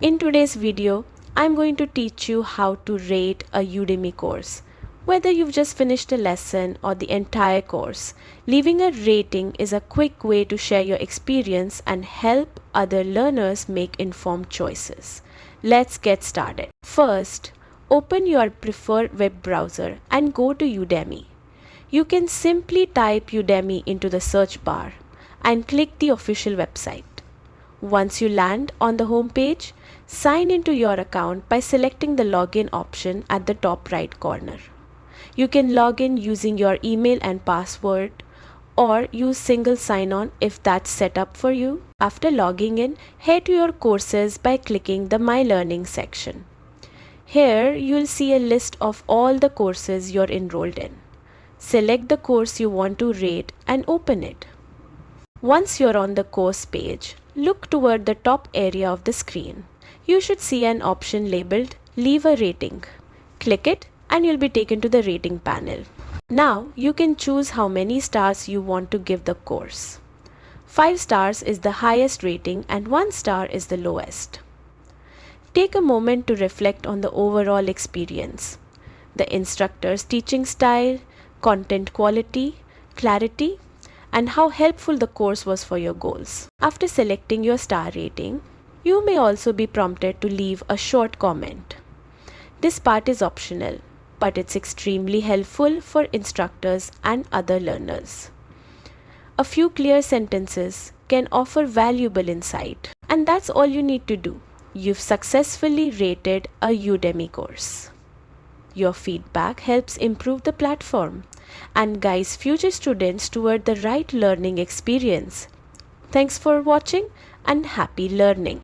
In today's video, I'm going to teach you how to rate a Udemy course. Whether you've just finished a lesson or the entire course, leaving a rating is a quick way to share your experience and help other learners make informed choices. Let's get started. First, open your preferred web browser and go to Udemy. You can simply type Udemy into the search bar and click the official website. Once you land on the home page, sign into your account by selecting the login option at the top right corner. You can log in using your email and password or use single sign-on if that's set up for you. After logging in, head to your courses by clicking the My Learning section. Here you'll see a list of all the courses you're enrolled in. Select the course you want to rate and open it. Once you're on the course page, look toward the top area of the screen. You should see an option labeled Leave a Rating. Click it and you'll be taken to the rating panel. Now you can choose how many stars you want to give the course. 5 stars is the highest rating and 1 star is the lowest. Take a moment to reflect on the overall experience. The instructor's teaching style, content quality, clarity, and how helpful the course was for your goals. After selecting your star rating, you may also be prompted to leave a short comment. This part is optional, but it's extremely helpful for instructors and other learners. A few clear sentences can offer valuable insight, and that's all you need to do. You've successfully rated a Udemy course. Your feedback helps improve the platform and guides future students toward the right learning experience. Thanks for watching and happy learning.